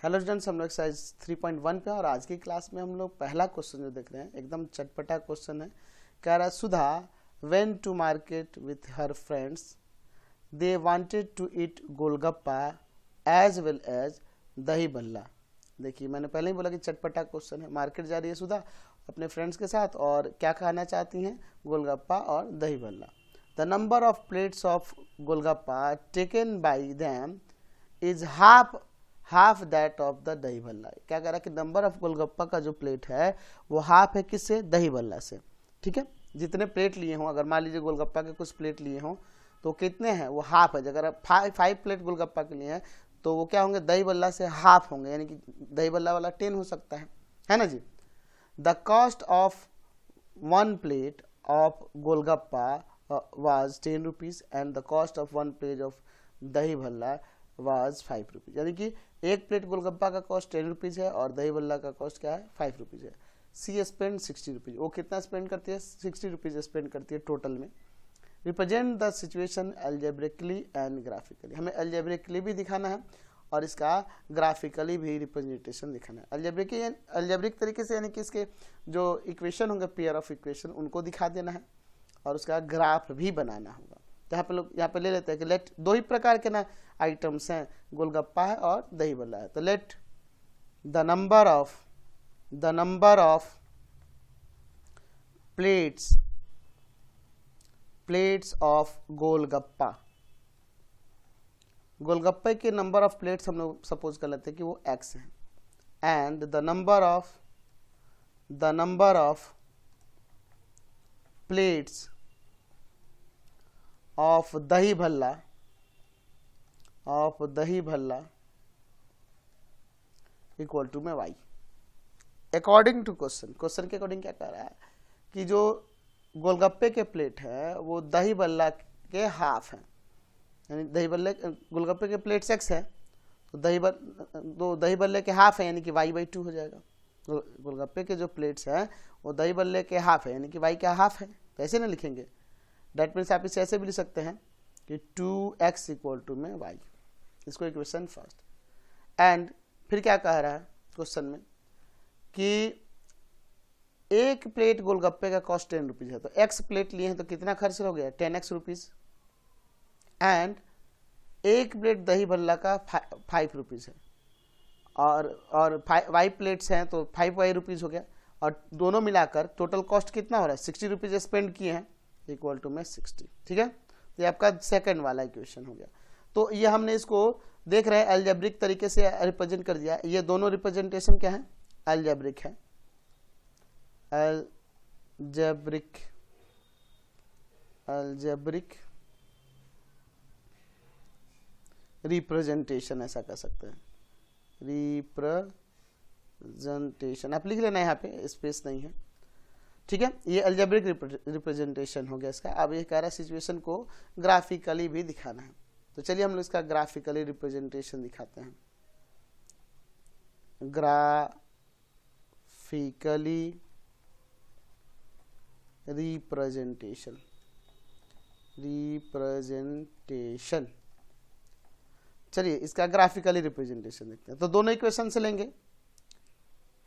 Hello students, हम लोग exercise 3.1 पे और आज की क्लास में हम लोग पहला क्वेश्चन जो देख रहे हैं एकदम चटपटा क्वेश्चन है। कह रहा है Sudha went to market with her friends, they wanted to eat golgappa as well as dahi balla. देखिए मैंने पहले ही बोला कि चटपटा क्वेश्चन है। मार्केट जा रही है सुधा अपने फ्रेंड्स के साथ और क्या खाना चाहती हैं? गोलगप्पा और दही बल्ला। The number of plates of golgappa taken by them is half that of the दही भल्ला। क्या कह रहा है कि नंबर ऑफ गोलगप्पा का जो प्लेट है वो हाफ है किससे? दही भल्ला से। ठीक है, जितने प्लेट लिए हों, अगर मान लीजिए गोलगप्पा के कुछ प्लेट लिए हों तो कितने हैं? वो हाफ है। अगर 5 प्लेट गोलगप्पा के लिए हैं तो वो क्या होंगे? दही भल्ला से हाफ होंगे, यानी कि दही भल्ला वाला 10 हो सकता है ना जी। The cost of 1 plate of golgappa was 10 rupees and the cost of 1 plate of dahi bhalla was 5 rupees. यानी कि एक प्लेट गोलगप्पा का कॉस्ट 10 रुपीज़ है और दही बल्ला का कॉस्ट क्या है? 5 रुपीज़ है। सी स्पेंड 60 रुपीज़। वो कितना स्पेंड करती है? 60 रुपीज़ स्पेंड करती है टोटल में। Represent the situation algebraically and graphically. हमें एल्जेब्रिकली भी दिखाना है और इसका ग्राफिकली भी रिप्रेजेंटेशन दिखाना है। एल्जेब्रिक तरीके से, यानी कि इसके जो इक्वेशन होंगे, पेयर ऑफ इक्वेशन, उनको दिखा देना है और उसका ग्राफ भी बनाना होगा। यहाँ पे लोग यहाँ पे ले लेते हैं कि लेट दो ही प्रकार के ना आइटम्स हैं, गोलगप्पा है और दही बल्ला है। तो let the number of plates of golgappe के नंबर ऑफ प्लेट्स हम लोग सपोज कर लेते हैं कि वो x है, and the number of plates of dahi Bhalla equal to में y। अकॉर्डिंग टू क्वेश्चन के अकॉर्डिंग क्या कह रहा है कि जो गोलगप्पे के प्लेट है वो दही बल्ला के हाफ है, यानी गोलगप्पे के प्लेट x है तो दही बल्ले के हाफ है, यानी कि y/2 हो जाएगा। गोलगप्पे के जो प्लेट्स हैं वो दही बल्ले के हाफ है, यानी कि y का हाफ है। तो ऐसे ना लिखेंगे, डेट मीन्स आप इसे ऐसे भी लिख सकते हैं कि 2x इक्वल टू में y। इसको इक्वेशन फर्स्ट। एंड फिर क्या कह रहा है क्वेश्चन में कि एक प्लेट गोलगप्पे का कॉस्ट 10 रुपीज़ है, तो x प्लेट लिए हैं तो कितना खर्च हो गया? 10x rupees. एंड एक प्लेट दही भल्ला का 5 रुपीज़ है और 5 प्लेट्स हैं तो 5y रुपीज़ हो गया, और दोनों मिलाकर टोटल कॉस्ट कितना हो रहा है? 60 रुपीज़ स्पेंड किए हैं इक्वल टू में 60। ठीक है, तो ये आपका सेकंड वाला इक्वेशन हो गया। तो ये हमने इसको देख रहे हैं अलजेब्रिक तरीके से रिप्रेजेंट कर दिया। ये दोनों रिप्रेजेंटेशन क्या है? अलजेब्रिक है। अलजेब्रिक रिप्रेजेंटेशन ऐसा कर सकते हैं। रिप्रेजेंटेशन आप लिख लेना, यहाँ पे स्पेस नहीं है। ठीक है, ये अलजेब्रिक रिप्रेजेंटेशन हो गया इसका। अब ये कह रहा है सिचुएशन को ग्राफिकली भी दिखाना है, तो चलिए हम लोग इसका ग्राफिकली रिप्रेजेंटेशन दिखाते हैं। ग्राफिकली रिप्रेजेंटेशन चलिए इसका ग्राफिकली रिप्रेजेंटेशन देखते हैं। तो दोनों इक्वेशन से लेंगे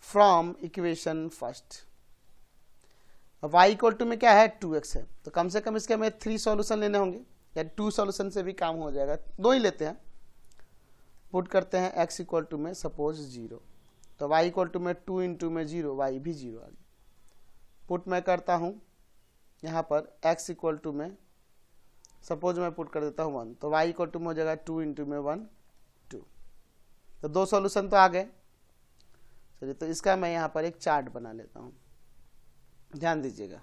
from equation first. y equal to में क्या है? 2x है, तो कम से कम इसके हमें 3 सॉल्यूशन लेने होंगे, या 2 सॉल्यूशन से भी काम हो जाएगा, 2 ही लेते हैं। पुट करते हैं x इक्वल टू में सपोज 0, तो y इक्वल टू में 2 इंटू में 0, y भी 0 आ गया। पुट मैं करता हूँ यहाँ पर x इक्वल टू में सपोज मैं पुट कर देता हूँ 1, तो y इक्वल टू में हो जाएगा 2 इंटू में 1 2। तो 2 सॉल्यूशन तो आ गए। चलिए तो इसका मैं यहाँ पर एक चार्ट बना लेता हूँ, ध्यान दीजिएगा।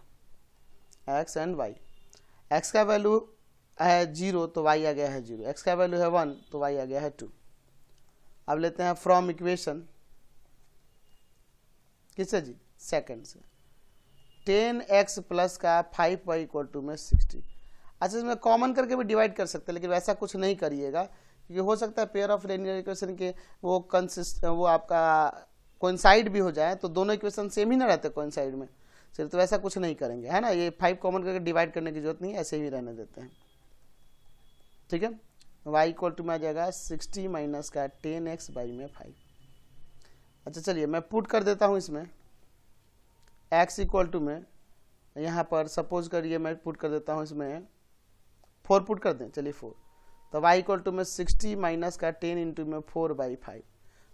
x एंड y, x का वैल्यू है 0 तो y आ गया है 0, x का वैल्यू है 1 तो y आ गया है 2। अब लेते हैं फ्रॉम इक्वेशन किससे जी? सेकंड से। 10x प्लस का 5y इक्वल टू में 60। अच्छा, इसमें कॉमन करके भी डिवाइड कर सकते हैं, लेकिन वैसा कुछ नहीं करिएगा क्योंकि हो सकता है पेयर ऑफ लीनियर इक्वेशन के वो आपका कोइंसाइड भी हो जाए, तो दोनों इक्वेशन सेम ही ना रहते कोइंसाइड में। चलिए तो वैसा कुछ नहीं करेंगे, है ना। ये 5 कॉमन करके डिवाइड करने की जरूरत नहीं है, ऐसे ही रहने देते हैं। ठीक है, y इक्वल टू में आ जाएगा 60 माइनस का 10x बाई में 5। अच्छा चलिए मैं पुट कर देता हूँ इसमें x इक्वल टू में, यहाँ पर सपोज करिए मैं पुट कर देता हूँ इसमें 4 पुट कर दें, चलिए 4, तो y इक्वल टू में 60 माइनस का 10 इंटू में 4/5,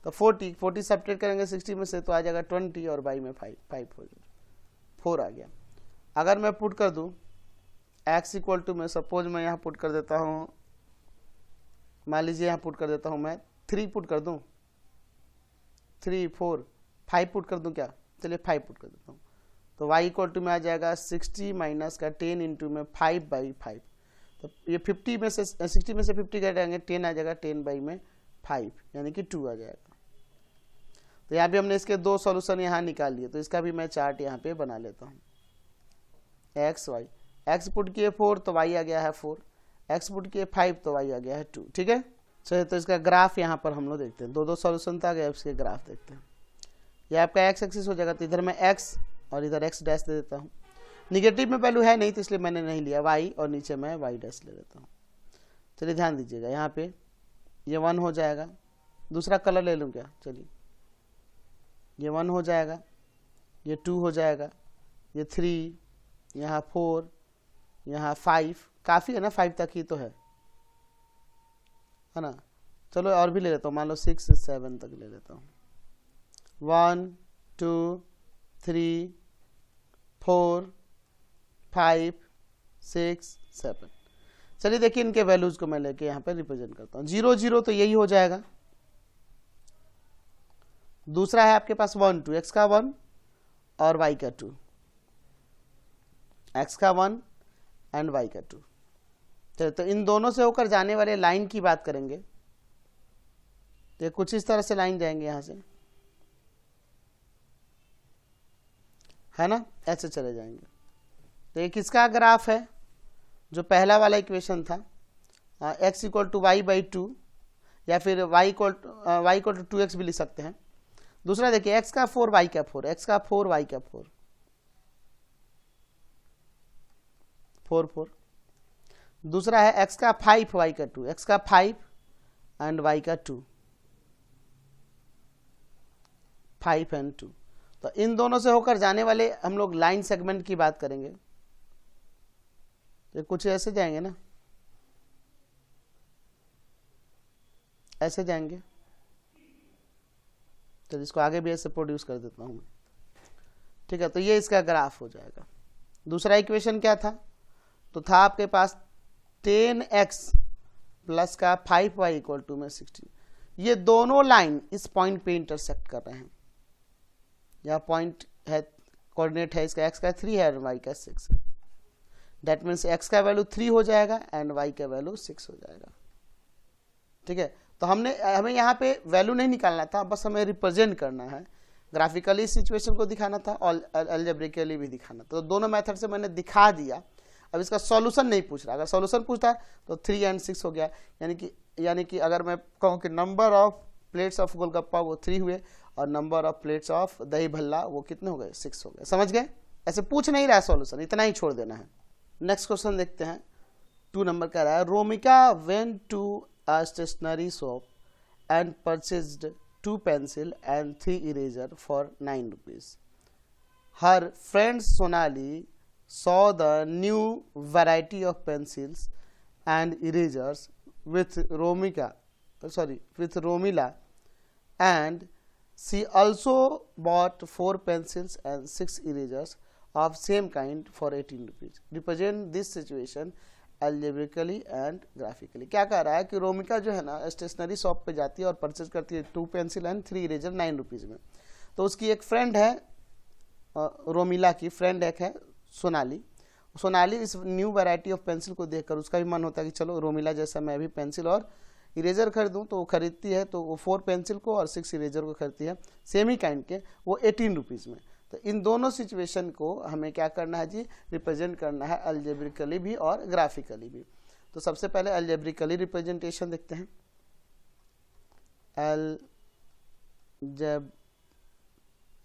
तो 40 सब्ट्रैक्ट करेंगे 60 में से तो आ जाएगा 20 और y में 5 हो जाएगा, 4 आ गया। अगर मैं पुट कर दूं x इक्वल टू में, सपोज मैं यहाँ पुट कर देता हूँ, मान लीजिए यहाँ पुट कर देता हूँ मैं 3 पुट कर दूं, 3 4 5 पुट कर दूं क्या, चलिए 5 पुट कर देता हूँ, तो y इक्वल टू में आ जाएगा 60 माइनस का 10 इंटू में 5/5, तो ये 50 में से 60 में से 50 घटाएंगे 10 आ जाएगा, 10/5 यानी कि 2 आ जाएगा। तो यहाँ भी हमने इसके 2 सॉल्यूशन यहाँ निकाल लिए, तो इसका भी मैं चार्ट यहाँ पे बना लेता हूँ। एक्स वाई, एक्स पुट किए 4 तो y आ गया है 4, एक्स पुट किए 5 तो y आ गया है 2, ठीक है। चलिए तो इसका ग्राफ यहाँ पर हम लोग देखते हैं, 2 सॉल्यूशन था गया, इसके ग्राफ देखते हैं। ये आपका एक्स एक्सिस हो जाएगा, तो इधर मैं x और इधर x डैश दे देता हूँ, निगेटिव में वैल्यू है नहीं तो इसलिए मैंने नहीं लिया y, और नीचे मैं y डैश ले लेता हूँ। चलिए ध्यान दीजिएगा, यहाँ पे ये 1 हो जाएगा, दूसरा कलर ले लूँ क्या, चलिए ये 1 हो जाएगा, ये 2 हो जाएगा, ये 3, यहाँ 4, यहाँ 5, काफ़ी है ना, 5 तक ही तो है ना। चलो और भी ले लेता हूँ, मान लो 6 7 तक ले लेता हूँ, 1 2 3 4 5 6 7। चलिए देखिए इनके वैल्यूज को मैं लेके यहाँ पे रिप्रेजेंट करता हूँ। 0 0 तो यही हो जाएगा, दूसरा है आपके पास 1 2, x का 1 और y का 2, x का 1 एंड y का 2। तो इन दोनों से होकर जाने वाले लाइन की बात करेंगे, तो कुछ इस तरह से लाइन जाएंगे यहाँ से, है ना, ऐसे चले जाएंगे। तो ये किसका ग्राफ है, जो पहला वाला इक्वेशन था, x इक्वल टू y/2 या फिर y इक्वल टू 2x भी लिख सकते हैं। दूसरा देखिए x का 4 y का 4, x का 4 y का 4 4 4। दूसरा है x का 5 y का 2, x का 5 एंड y का 2 5 एंड 2। तो इन दोनों से होकर जाने वाले हम लोग लाइन सेगमेंट की बात करेंगे, तो कुछ ऐसे जाएंगे ना, ऐसे जाएंगे, तो इसको आगे भी ऐसे प्रोड्यूस कर देता हूं, ठीक है। तो ये इसका ग्राफ हो जाएगा। दूसरा इक्वेशन क्या था, तो था आपके पास 10x प्लस का 5y इक्वल टू में 16। ये दोनों लाइन इस पॉइंट पे इंटरसेक्ट कर रहे हैं, यह पॉइंट है, कोऑर्डिनेट है इसका, x का 3 है और y का 6 है। दैट मीन्स x का वैल्यू 3 हो जाएगा एंड y का वैल्यू 6 हो जाएगा, ठीक है। तो हमें यहाँ पे वैल्यू नहीं निकालना था, बस हमें रिप्रेजेंट करना है, ग्राफिकली सिचुएशन को दिखाना था और अलजेब्रिकली भी दिखाना था। तो दोनों मेथड से मैंने दिखा दिया। अब इसका सॉल्यूशन नहीं पूछ रहा, अगर सॉल्यूशन पूछता तो 3 एंड 6 हो गया, यानी कि अगर मैं कहूँ कि number of plates of golgappa वो 3 हुए और number of plates of dahi Bhalla वो कितने हो गए, 6 हो गए। समझ गए, ऐसे पूछ नहीं रहा है सॉल्यूशन, इतना ही छोड़ देना है। नेक्स्ट क्वेश्चन देखते हैं, 2 नंबर का रहा है, Romika went to a stationery shop and purchased 2 pencil and 3 eraser for 9 rupees. Her friend Sonali saw the new variety of pencils and erasers with Romila, and she also bought 4 pencils and 6 erasers of same kind for 18 rupees. Represent this situation algebraically and graphically. क्या कह रहा है कि रोमिका जो है ना stationery shop पे जाती है और परचेज करती है 2 पेंसिल एंड 3 इरेजर 9 रुपीज़ में। तो उसकी एक फ्रेंड है, रोमिला की फ्रेंड एक है सोनाली इस न्यू वैरायटी ऑफ पेंसिल को देखकर उसका भी मन होता है कि चलो रोमिला जैसा मैं भी पेंसिल और इरेजर खरीदूँ, तो वो खरीदती है, तो वो 4 पेंसिल को और 6 इरेजर को खरीदती है सेम ही काइंड के, वो 18 रुपीज़ में। तो इन दोनों सिचुएशन को हमें क्या करना है जी, रिप्रेजेंट करना है अलजेब्रिकली भी और ग्राफिकली भी। तो सबसे पहले अलजेब्रिकली रिप्रेजेंटेशन देखते हैं,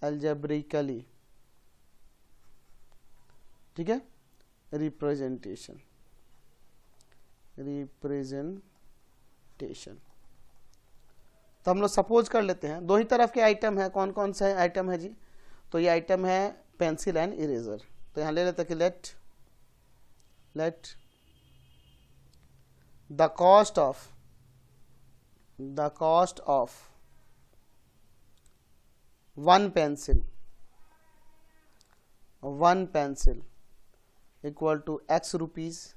अलजेब्रिकली, ठीक है, रिप्रेजेंटेशन। तो हम लोग सपोज कर लेते हैं, दो ही तरफ के आइटम है, कौन कौन से आइटम है जी, तो ये आइटम है पेंसिल एंड इरेजर। तो यहाँ ले लेते हैं कि let the cost of one pencil equal to x rupees,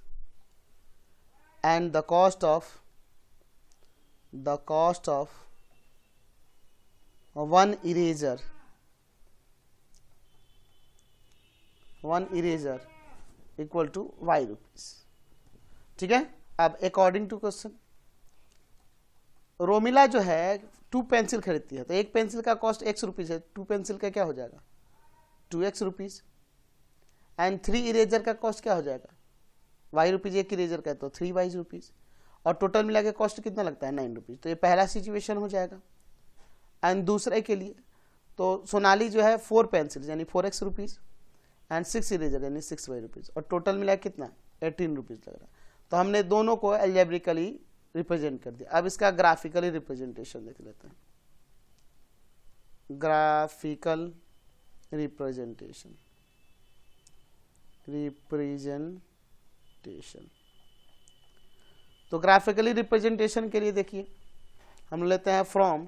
and the cost of one eraser equal to y rupees। ठीक है। अब अकॉर्डिंग टू क्वेश्चन, रोमिला जो है 2 पेंसिल खरीदती है, तो एक पेंसिल का कॉस्ट x रुपीज है, 2 पेंसिल का क्या हो जाएगा 2x रुपीज, एंड 3 इरेजर का कॉस्ट क्या हो जाएगा y रुपीज, एक इरेजर का है तो 3y रुपीज, और टोटल मिला के कॉस्ट कितना लगता है 9 रुपीज। तो ये पहला सिचुएशन हो जाएगा। एंड दूसरे के लिए तो सोनाली जो है 4 पेंसिल यानी 4x रुपीज एंड 6 इरेजर यानी 6y रुपीज, और टोटल मिला कितना 18 रुपीज लग रहा है। तो हमने दोनों को एल्जेब्रिकली रिप्रेजेंट कर दिया। अब इसका ग्राफिकली रिप्रेजेंटेशन देख लेते हैं। ग्राफिकल रिप्रेजेंटेशन तो ग्राफिकली रिप्रेजेंटेशन के लिए देखिए हम लेते हैं फ्रॉम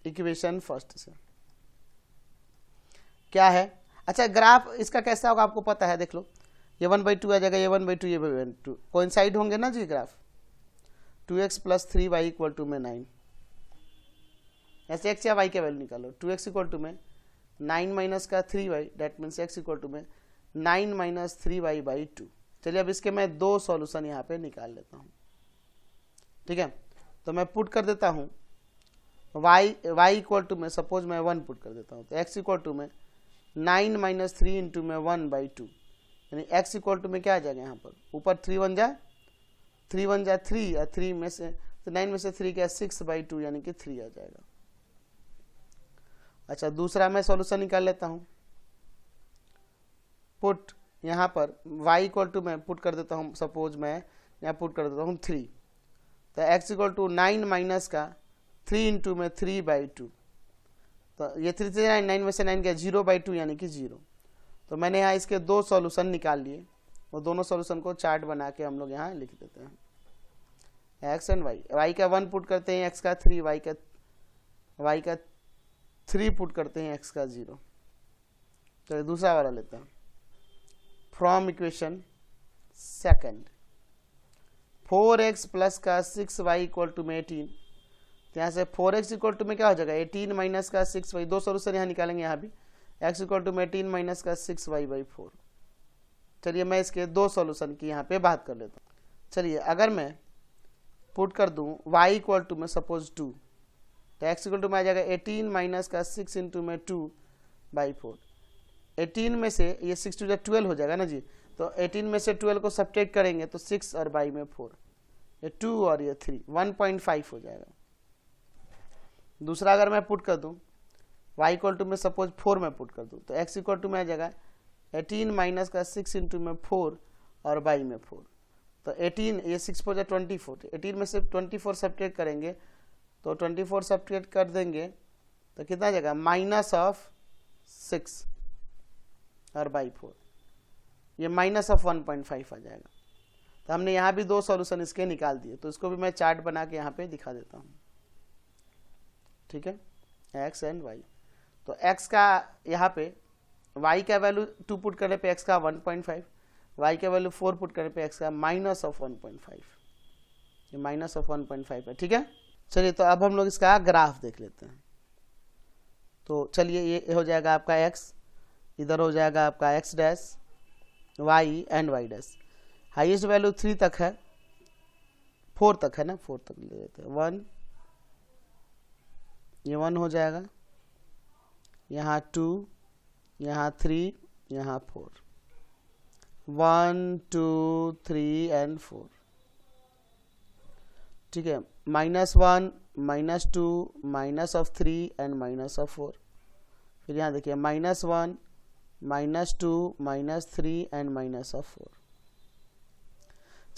इक्वेशन फर्स्ट से। क्या है, अच्छा ग्राफ इसका कैसा होगा आपको पता है, देख लो ये 1/2 आ जाएगा, ये 1/2 ये 1/2 कोइंसाइड होंगे ना जी ग्राफ। 2x + 3y = में 9, ऐसे x या y के वैल्यू निकालो। 2x = में 9 - का 3y, डेट मीन्स x = में 9 - 3y/2। चलिए अब इसके मैं 2 सॉल्यूशन यहाँ पे निकाल लेता हूँ। ठीक है, तो मैं पुट कर देता हूँ y = में सपोज मैं 1 पुट कर देता हूँ, तो x = में 9 - 3 × में 1/2, यानी x = में क्या आ जाएगा यहाँ पर, ऊपर 3 1 जा 3 या 3 में से, तो 9 में से 3 क्या 6/2 यानी कि 3 आ जाएगा। अच्छा दूसरा मैं सॉल्यूशन निकाल लेता हूँ। पुट यहाँ पर y = में पुट कर देता हूँ, सपोज मैं यहाँ पुट कर देता हूँ 3, तो x = 9 - का 3 × में 3/2, तो ये 3 से 9 में से 9 क्या 0/2 यानी कि 0। तो मैंने यहाँ इसके 2 सॉल्यूशन निकाल लिए, वो दोनों सॉल्यूशन को चार्ट बना के हम लोग यहाँ लिख देते हैं। x एंड y का 1 पुट करते हैं, x का 3, y का 3 पुट करते हैं, x का 0। चलिए दूसरा वाला लेते हैं। फ्रॉम इक्वेशन सेकंड 4x + का 6y = में 18, तो यहाँ से 4x = में क्या हो जाएगा 18 - का 6y, 2 सॉल्यूशन यहाँ निकालेंगे, यहाँ भी x = में 18 - का 6y/4। चलिए मैं इसके 2 सॉल्यूशन की यहाँ पे बात कर लेता हूँ। चलिए अगर मैं पुट कर दूँ y = में सपोज 2, तो x = में आ जाएगा 18 - का 6 × में 2/4। 18 में से ये 6 2 12 हो जाएगा ना जी, तो 18 में से 12 को सब्ट्रैक्ट करेंगे तो 6 और y में 4, ये 2 और ये 3 1.5 हो जाएगा। दूसरा अगर मैं पुट कर दूँ y = में सपोज 4 में पुट कर दूँ, तो x = में आ जाएगा 18 - का 6 × में 4 और y में 4, तो 18 ये 6 4 24, 18 में से 24 सब्ट्रैक्ट करेंगे तो 24 सब्ट्रैक्ट कर देंगे तो कितना आ जाएगा -6 और by4, ये -1.5 आ जाएगा। तो हमने यहाँ भी 2 सॉल्यूशन इसके निकाल दिए, तो इसको भी मैं चार्ट बना के यहाँ पे दिखा देता हूँ। ठीक है, x एंड y, तो x का यहाँ पे y का वैल्यू 2 पुट करने पे x का 1.5, y का वैल्यू 4 पुट करने पे x का -1.5, ये -1.5 है। ठीक है, चलिए तो अब हम लोग इसका ग्राफ देख लेते हैं। तो चलिए ये हो जाएगा आपका x, इधर हो जाएगा आपका x dash, y and y dash. Highest value 3 तक है, 4 तक है ना, 4 तक ले लेते हैं। 1 ये 1 हो जाएगा, यहाँ 2, यहाँ 3, यहाँ 4, 1 2 3 एंड 4। ठीक है, -1 -2 -3 एंड -4। फिर यहाँ देखिए -1 -2 -3 एंड -4।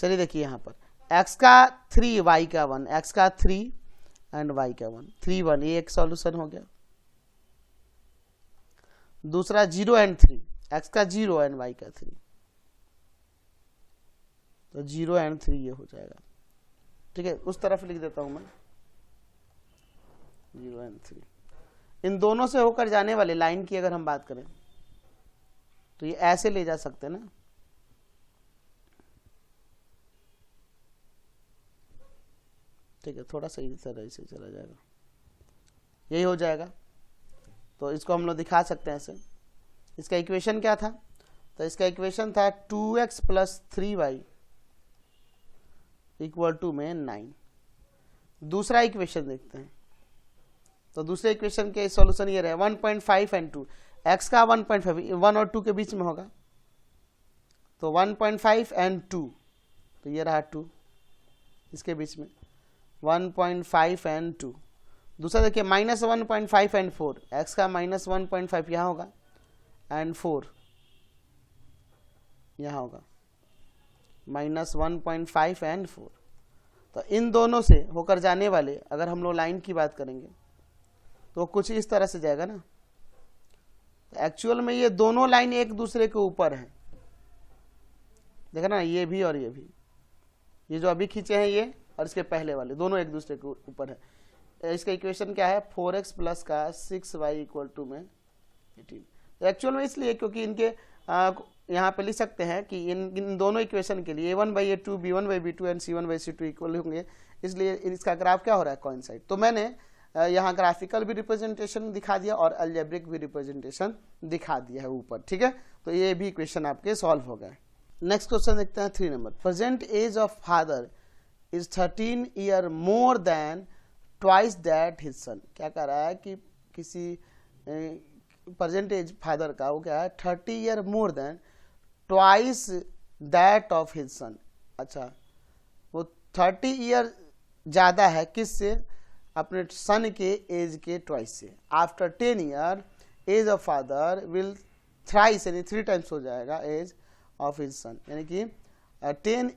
चलिए देखिए यहाँ पर x का 3 y का 1, x का 3 एंड y का 1, 3 1, ये एक सॉल्यूशन हो गया। दूसरा 0 एंड 3, x का 0 एंड y का 3, तो 0 एंड 3 ये हो जाएगा। ठीक है, उस तरफ लिख देता हूं मैं 0 एंड 3। इन दोनों से होकर जाने वाले लाइन की अगर हम बात करें तो ये ऐसे ले जा सकते हैं ना, ठीक है, थोड़ा सा इस तरह से चला जाएगा, यही हो जाएगा। तो इसको हम लोग दिखा सकते हैं ऐसे। इसका इक्वेशन क्या था? तो इसका इक्वेशन था 2x plus 3y equal to में 9। दूसरा इक्वेशन देखते हैं। तो दूसरे इक्वेशन के सॉल्यूशन ये रहे 1.5 एंड 2, x का 1.5 1 और 2 के बीच में होगा, तो 1.5 एंड 2, तो ये रहा 2 इसके बीच में, 1.5 एंड 2। दूसरा देखिए -1.5 एंड 4, x का -1.5 यहाँ होगा एंड 4 यहाँ होगा, -1.5 एंड 4। तो इन दोनों से होकर जाने वाले अगर हम लोग लाइन की बात करेंगे तो कुछ इस तरह से जाएगा ना। तो एक्चुअल में ये दोनों लाइन एक दूसरे के ऊपर है, देखा ना, ये भी और ये भी, ये जो अभी खींचे हैं ये और इसके पहले वाले दोनों एक दूसरे के ऊपर है। इसका इक्वेशन क्या है? 4x प्लस का 6y इक्वल टू में 18। तो एक्चुअल में इसलिए क्योंकि इनके यहाँ पे लिख सकते हैं कि इन दोनों इक्वेशन के लिए a1/a2 b1/b2 and c1/c2 equal होंगे, इसलिए इसका ग्राफ क्या हो रहा है? कोइंसाइड। तो मैंने यहाँ ग्राफिकल भी रिप्रेजेंटेशन दिखा दिया और अलजेब्रिक भी रिप्रेजेंटेशन दिखा दिया है ऊपर। ठीक है, तो ये भी इक्वेशन आपके सॉल्व हो गए। नेक्स्ट क्वेश्चन देखते हैं 3 number. Present age of father is 13 year more than twice that his son. क्या कह रहा है कि किसी प्रेजेंट एज फादर का वो क्या है? 30 year more than twice that of his son. अच्छा, वो 30 ईयर ज़्यादा है किससे? अपने सन के एज के ट्वाइस से। After 10 year age of father will thrice, यानी 3 टाइम्स हो जाएगा एज ऑफ हिज सन, यानी कि 10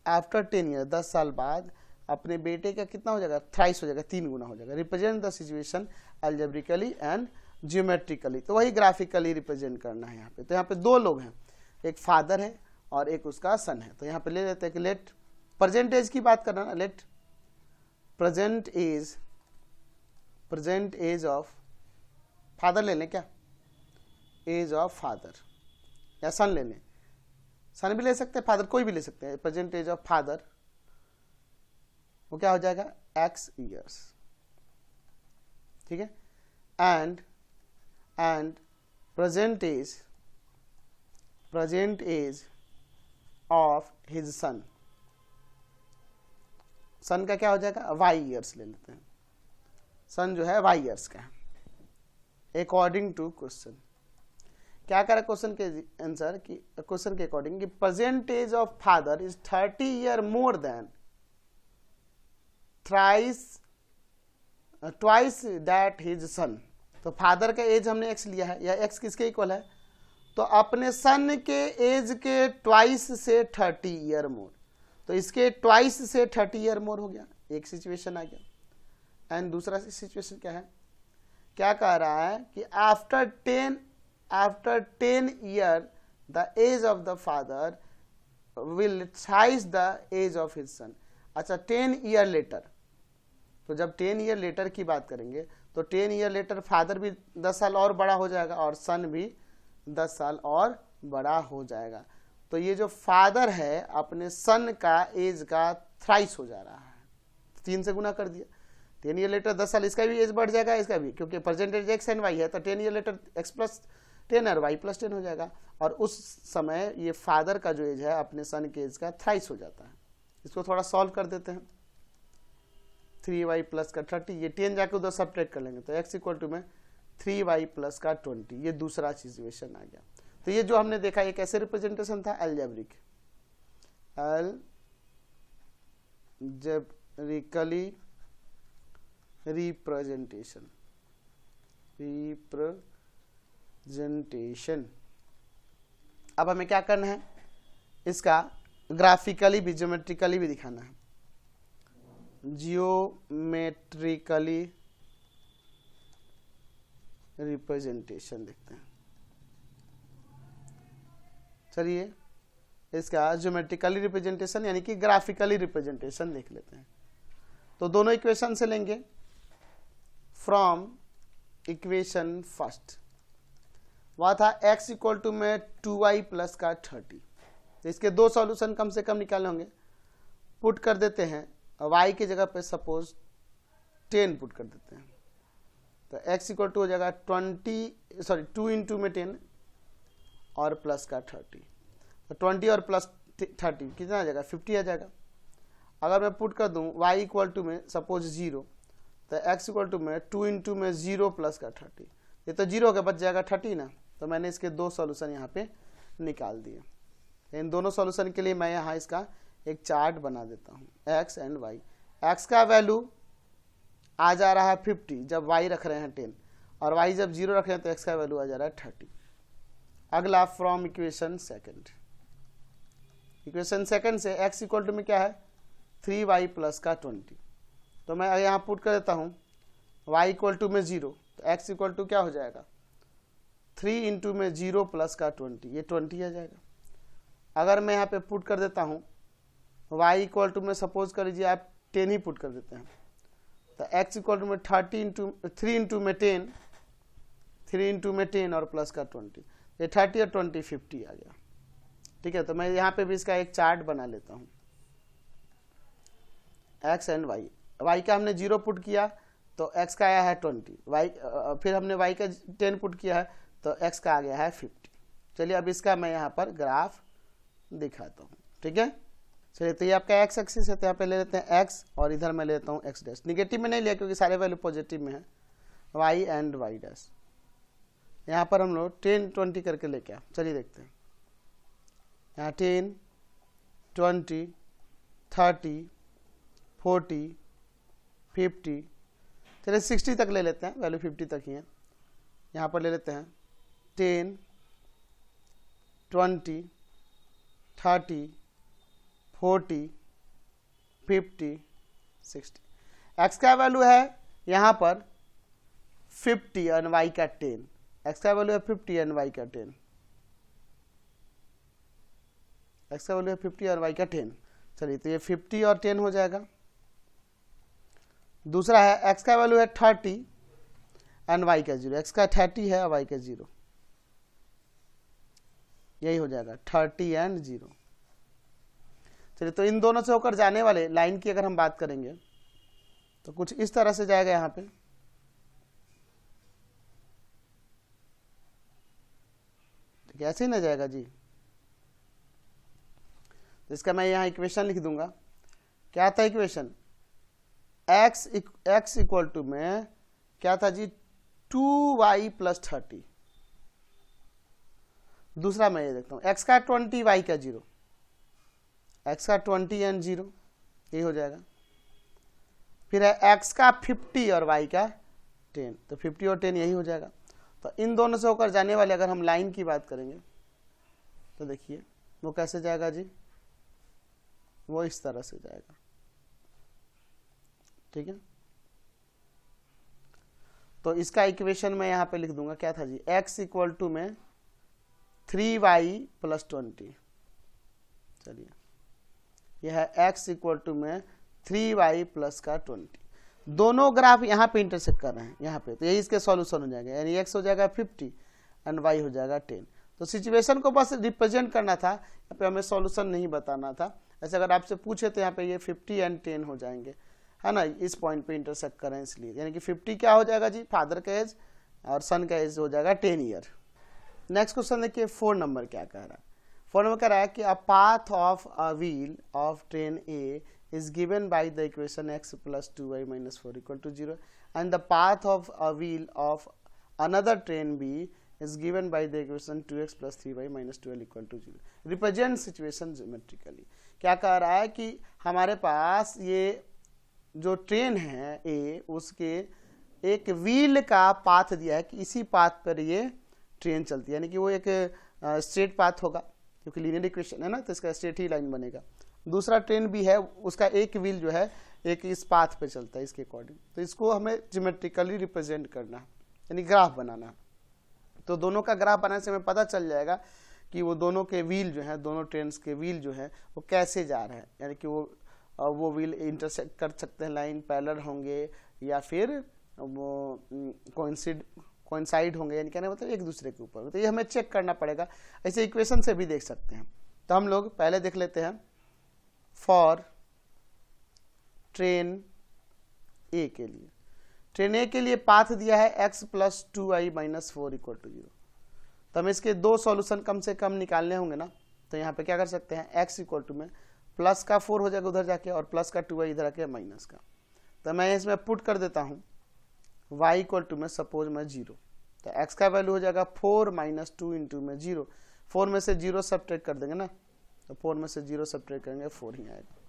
आफ्टर 10 ईयर 10 साल बाद अपने बेटे का कितना हो जाएगा? थ्राइस हो जाएगा, 3 गुना हो जाएगा। Represent the situation algebraically and geometrically. तो वही ग्राफिकली रिप्रेजेंट करना है यहाँ पे। तो यहाँ पे 2 लोग हैं, एक फादर है और एक उसका सन है। तो यहाँ पे ले लेते हैं कि लेट प्रेजेंट एज की बात करना ना, let present age of father ले लें क्या? एज ऑफ फादर या सन ले लें, सन भी ले सकते हैं, फादर कोई भी ले सकते हैं। प्रेजेंट एज ऑफ फादर वो क्या हो जाएगा? x years. ठीक है, and present age of his son, son का क्या हो जाएगा? y ईयर्स ले लेते हैं, सन जो है y ईयर्स का है अकॉर्डिंग टू क्वेश्चन। क्या करा क्वेश्चन के आंसर की क्वेश्चन के अकॉर्डिंग कि present age of father is 30 year more than twice that his son. तो फादर का एज हमने x लिया है, या x किसके इक्वल है? तो अपने सन के एज के ट्वाइस से 30 ईयर मोर, तो इसके ट्वाइस से 30 ईयर मोर हो गया, एक सिचुएशन आ गया। एंड दूसरा सिचुएशन क्या है? क्या कह रहा है कि after 10 year the age of the father will thrice the age of his son. अच्छा, 10 ईयर लेटर, तो जब 10 ईयर लेटर की बात करेंगे तो 10 ईयर लेटर फादर भी 10 साल और बड़ा हो जाएगा और सन भी 10 साल और बड़ा हो जाएगा। तो ये जो फादर है अपने सन का एज का थ्राइस हो जा रहा है, 3 से गुना कर दिया। 10 ईयर लेटर 10 साल, इसका भी एज बढ़ जाएगा, इसका भी, क्योंकि परसेंटेज x एंड y है, तो 10 ईयर लेटर x प्लस 10 और y प्लस 10 हो जाएगा। और उस समय ये फादर का जो एज है अपने सन के एज का थ्राइस हो जाता है। इसको थोड़ा सॉल्व कर देते हैं। 3y प्लस का 30, ये 10 जाके उधर सब्ट्रैक्ट कर लेंगे, तो x इक्वल टू में 3y प्लस का 20। ये दूसरा सिचुएशन आ गया। तो ये जो हमने देखा ये कैसे रिप्रेजेंटेशन था? Algebraically representation. अब हमें क्या करना है? इसका ग्राफिकली भी ज्योमेट्रिकली भी दिखाना है। जियोमेट्रिकली रिप्रेजेंटेशन देखते हैं। चलिए इसका ज्योमेट्रिकली रिप्रेजेंटेशन यानी कि ग्राफिकली रिप्रेजेंटेशन देख लेते हैं। तो दोनों इक्वेशन से लेंगे। फ्रॉम इक्वेशन फर्स्ट वह था x इक्वल टू में 2y प्लस का 30। तो इसके दो सॉल्यूशन कम से कम निकाले होंगे। पुट कर देते हैं y की जगह पे सपोज 10 पुट कर देते हैं, तो x इक्वल टू हो जाएगा 2 इंटू में 10 और प्लस का 30। तो 20 और प्लस 30 कितना आ जाएगा 50 आ जाएगा। अगर मैं पुट कर दूं y इक्वल टू में सपोज 0, तो x इक्वल टू में 2 इंटू में 0 प्लस का 30, ये तो 0 के बच जाएगा 30 ना। तो मैंने इसके दो सॉल्यूशन यहाँ पे निकाल दिए। इन दोनों सॉल्यूशन के लिए मैं यहाँ इसका एक चार्ट बना देता हूँ x एंड y। x का वैल्यू आ जा रहा है 50 जब y रख रहे हैं 10, और y जब 0 रख रहे हैं तो x का वैल्यू आ जा रहा है 30। अगला from equation second, equation second से x इक्वल टू में क्या है 3y प्लस का 20। तो मैं यहाँ पुट कर देता हूँ y इक्वल टू में 0, तो x इक्वल टू क्या हो जाएगा 3 इंटू में 0 प्लस का 20, ये 20 आ जाएगा। अगर मैं यहाँ पे पुट कर देता हूँ y इक्वल टू में सपोज कर लीजिए आप 10 ही पुट कर देते हैं, तो x इक्वल टू में 3 इंटू में 10, 3 इंटू में 10 और प्लस का 20, ये 30 और 20 50 आ गया। ठीक है, तो मैं यहाँ पे भी इसका एक चार्ट बना लेता हूँ x एंड y का हमने 0 पुट किया तो x का आया है 20, फिर हमने y का 10 पुट किया है तो x का आ गया है 50। चलिए अब इसका मैं यहाँ पर ग्राफ दिखाता हूँ। ठीक है, चलिए तो ये आपका x एक्सिस है, तो यहाँ पे ले लेते हैं x और इधर मैं लेता हूँ x डैश। निगेटिव में नहीं लिया क्योंकि सारे वैल्यू पॉजिटिव में है। y एंड y डैश यहाँ पर हम लोग 10 20 करके लेके आए। चलिए देखते हैं यहाँ 10 20 30 40 50, चलिए 60 तक ले लेते हैं, वैल्यू 50 तक ही है। यहाँ पर ले लेते हैं 10 20 30 40 50 60। x का वैल्यू है यहाँ पर 50 और y का 10, x का वैल्यू है 50 एंड y का 10, x का वैल्यू है 50 और y का 10। चलिए तो ये 50 और 10 हो जाएगा। दूसरा है x का वैल्यू है 30 एंड y का 0, x का 30 है और y का 0, यही हो जाएगा 30 एंड 0। चलिए तो इन दोनों से होकर जाने वाले लाइन की अगर हम बात करेंगे तो कुछ इस तरह से जाएगा यहाँ पे। ठीक है, ऐसे ही ना जाएगा जी। तो इसका मैं यहाँ इक्वेशन लिख दूंगा। क्या था इक्वेशन, x इक्वल टू में क्या था जी 2y प्लस 30। दूसरा मैं ये देखता हूँ x का 20 y का 0, x का 20 एंड 0, ये हो जाएगा। फिर है x का 50 और y का 10, तो 50 और 10 यही हो जाएगा। तो इन दोनों से होकर जाने वाले अगर हम लाइन की बात करेंगे तो देखिए वो कैसे जाएगा जी, वो इस तरह से जाएगा। ठीक है, तो इसका इक्वेशन मैं यहाँ पे लिख दूंगा। क्या था जी x इक्वल टू में 3y प्लस 20। चलिए यह है x इक्वल टू में 3y प्लस का 20। दोनों ग्राफ यहाँ पे इंटरसेक्ट कर रहे हैं यहाँ पे, तो यही इसके सॉल्यूशन हो जाएगा, यानी x हो जाएगा 50 एंड y हो जाएगा 10। तो सिचुएशन को बस रिप्रेजेंट करना था, यहाँ पे हमें सॉल्यूशन नहीं बताना था। ऐसे अगर आपसे पूछे तो यहाँ पे ये 50 एंड 10 हो जाएंगे, है ना, इस पॉइंट पे इंटरसेक्ट करें इसलिए। यानी कि 50 क्या हो जाएगा जी फादर का एज और सन का एज हो जाएगा 10 ईयर। नेक्स्ट क्वेश्चन देखिए 4 नंबर क्या कह रहा है। 4 नंबर कह रहा है कि a path of a wheel of train A is given by the equation x plus 2y minus 4 equal to 0 and the path of a wheel of another train B is given by the equation 2x plus 3y minus 12 equal to 0. Represent situation geometrically. क्या कह रहा है कि हमारे पास ये जो train है ए, उसके एक व्हील का पाथ दिया है कि इसी पाथ पर ये ट्रेन चलती है, यानी कि वो एक स्ट्रेट पाथ होगा क्योंकि लीनियर इक्वेशन है ना, तो इसका स्ट्रेट ही लाइन बनेगा। दूसरा ट्रेन भी है, उसका एक व्हील जो है एक इस पाथ पे चलता है इसके अकॉर्डिंग। तो इसको हमें ज्योमेट्रिकली रिप्रेजेंट करना है, यानी ग्राफ बनाना है। तो दोनों का ग्राफ बनाने से हमें पता चल जाएगा कि वो दोनों के व्हील जो है, दोनों ट्रेन्स के व्हील जो है वो कैसे जा रहे हैं, यानी कि वो व्हील इंटरसेक्ट कर सकते हैं, लाइन पैरेलल होंगे या फिर वो कोइंसाइड होंगे, यानी कहने मतलब एक दूसरे के ऊपर। तो ये हमें चेक करना पड़ेगा, ऐसे इक्वेशन से भी देख सकते हैं। तो हम लोग पहले देख लेते हैं फॉर ट्रेन ए के लिए। ट्रेन ए के लिए पाथ दिया है x + 2i - 4 = 0। तो हमें इसके दो सॉल्यूशन कम से कम निकालने होंगे ना। तो यहाँ पे क्या कर सकते हैं, x = में प्लस का 4 हो जाएगा उधर जाके और प्लस का 2i इधर आके माइनस का। तो मैं इसमें पुट कर देता हूँ y = में सपोज में 0। तो x का वैल्यू हो जाएगा 4 - 2 × में 0। 4 में से 0 सब्ट्रैक्ट कर देंगे ना, तो 4 में से 0 सब्ट्रैक्ट करेंगे 4 ही आएगा।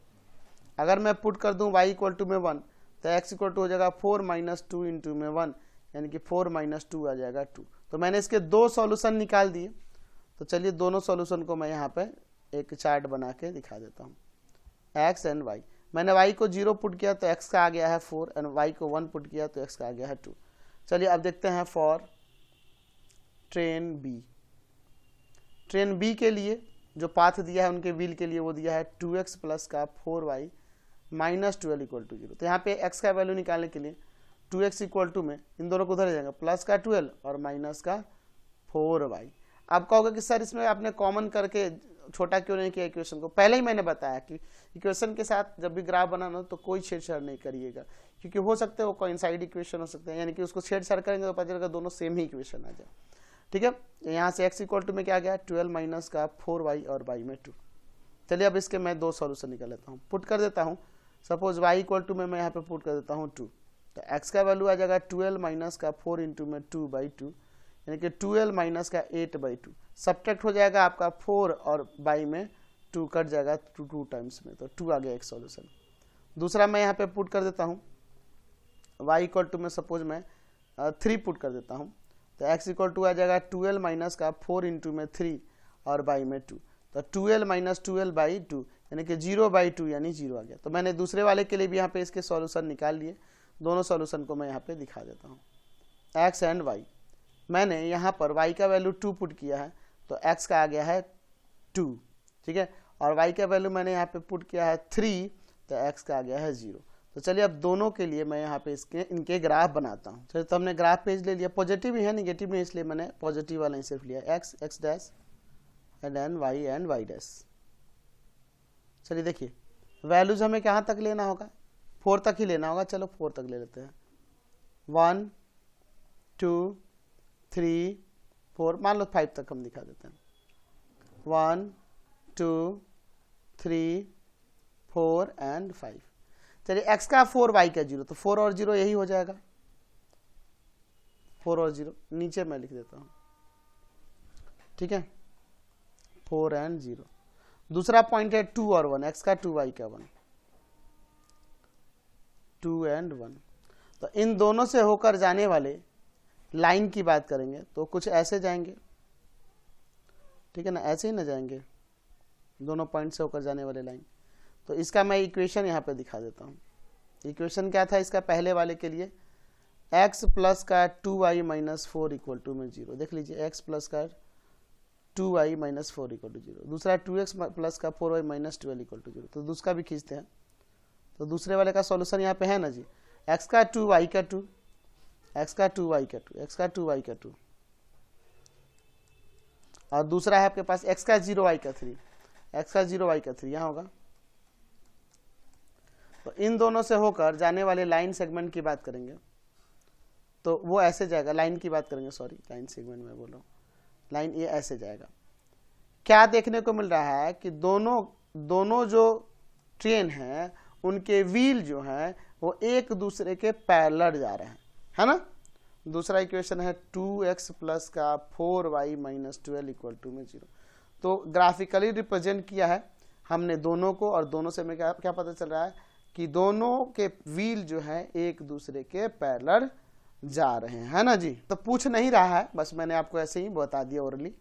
अगर मैं पुट कर दूं y = में 1, तो x = हो जाएगा 4 - 2 × में 1, यानी कि 4 - 2 आ जाएगा 2। तो मैंने इसके दो सॉल्यूशन निकाल दिए। तो चलिए दोनों सॉल्यूशन को मैं यहाँ पे एक चार्ट बना के दिखा देता हूँ। x एंड y, मैंने y को 0 पुट किया तो x का आ गया है 4 एंड y को 1 पुट किया तो x का आ गया है 2। चलिए अब देखते हैं for train B. Train B के लिए जो पाथ दिया है उनके व्हील के लिए वो दिया है 2x + का 4y - 12 = 0। तो यहाँ पे x का वैल्यू निकालने के लिए 2x = में इन दोनों को उधर जाएगा प्लस का 12 और माइनस का 4y। आप कहोगे कि सर इसमें आपने कॉमन करके छोटा क्यों नहीं किया इक्वेशन को। पहले ही मैंने बताया कि इक्वेशन के साथ जब भी ग्राफ बनाना हो तो कोई छेड़छाड़ नहीं करिएगा, क्योंकि हो सकते हैं वो कोइंसाइड इक्वेशन हो सकते हैं, यानी कि उसको छेड़छाड़ करेंगे तो पता चलेगा दोनों सेम ही इक्वेशन आ जाए। ठीक है, यहाँ से x = में क्या गया 12 माइनस का 4y और y में 2। चलिए अब इसके मैं दो सॉल्यूशन निकाल लेता हूँ, पुट कर देता हूँ। सपोज y = में मैं यहाँ पे पुट कर देता हूँ 2। तो x का वैल्यू आ जाएगा 12 माइनस का 4 × में 2/2, यानी कि 12 माइनस का 8/2। सब्ट्रैक्ट हो जाएगा आपका 4 और y में 2 कट जाएगा 2 टाइम्स में, तो 2 आ गया एक सॉल्यूशन। दूसरा मैं यहाँ पे पुट कर देता हूँ y = में सपोज मैं 3 पुट कर देता हूँ। तो x = आ जाएगा 12 माइनस का 4 × में 3 और y में 2। तो 12 - 12/2 यानी कि 0/2 यानी 0 आ गया। तो मैंने दूसरे वाले के लिए भी यहाँ पे इसके सॉल्यूशन निकाल लिए। दोनों सॉल्यूशन को मैं यहाँ पे दिखा देता हूँ। x एंड y, मैंने यहाँ पर y का वैल्यू 2 पुट किया है तो x का आ गया है 2। ठीक है, और y का वैल्यू मैंने यहाँ पे पुट किया है 3 तो x का आ गया है 0। तो चलिए अब दोनों के लिए मैं यहाँ पे इनके ग्राफ बनाता हूँ। चलिए तो हमने ग्राफ पेज ले लिया, पॉजिटिव ही है नेगेटिव नहीं, इसलिए मैंने पॉजिटिव वाला ही सिर्फ लिया, x x' and y y'। चलिए देखिए वैल्यूज हमें कहाँ तक लेना होगा, 4 तक ही लेना होगा। चलो 4 तक ले लेते हैं, 1 2 3 4, मान लो 5 तक हम दिखा देते हैं। 1 2 3 4 एंड 5। चलिए x का 4 y का 0, तो 4 और 0 यही हो जाएगा, 4 और 0 नीचे मैं लिख देता हूँ। ठीक है, 4 एंड 0। दूसरा पॉइंट है 2 और 1, x का 2 y का 1, 2 एंड 1। तो इन दोनों से होकर जाने वाले लाइन की बात करेंगे तो कुछ ऐसे जाएंगे, ठीक है ना, ऐसे ही ना जाएंगे दोनों पॉइंट से होकर जाने वाले लाइन। तो इसका मैं इक्वेशन यहाँ पे दिखा देता हूँ। इक्वेशन क्या था इसका, पहले वाले के लिए x + का 2y - 4 = में 0। देख लीजिए x + का 2y - 4 = 0। दूसरा 2x + का 4y - 12 = 0। तो दूसरा भी खींचते हैं। तो दूसरे वाले का सॉल्यूशन यहाँ पे है ना जी, x का 2 y का 2, x का 2 y का 2, x का 2 y का 2, और दूसरा है आपके पास x का 0 y का 3, x का 0 y का 3 यहाँ होगा। तो इन दोनों से होकर जाने वाले लाइन सेगमेंट की बात करेंगे तो वो ऐसे जाएगा, लाइन की बात करेंगे, सॉरी लाइन सेगमेंट में बोल रहा हूँ, लाइन ये ऐसे जाएगा। क्या देखने को मिल रहा है कि दोनों जो ट्रेन हैं उनके व्हील जो हैं वो एक दूसरे के पैरेलल जा रहे हैं, है ना। दूसरा इक्वेशन है 2x + का 4y - 12 = में 0। तो ग्राफिकली रिप्रेजेंट किया है हमने दोनों को, और दोनों से हमें क्या पता चल रहा है कि दोनों के व्हील जो है एक दूसरे के पैरेलल जा रहे हैं, है ना जी। तो पूछ नहीं रहा है, बस मैंने आपको ऐसे ही बता दिया ओरली।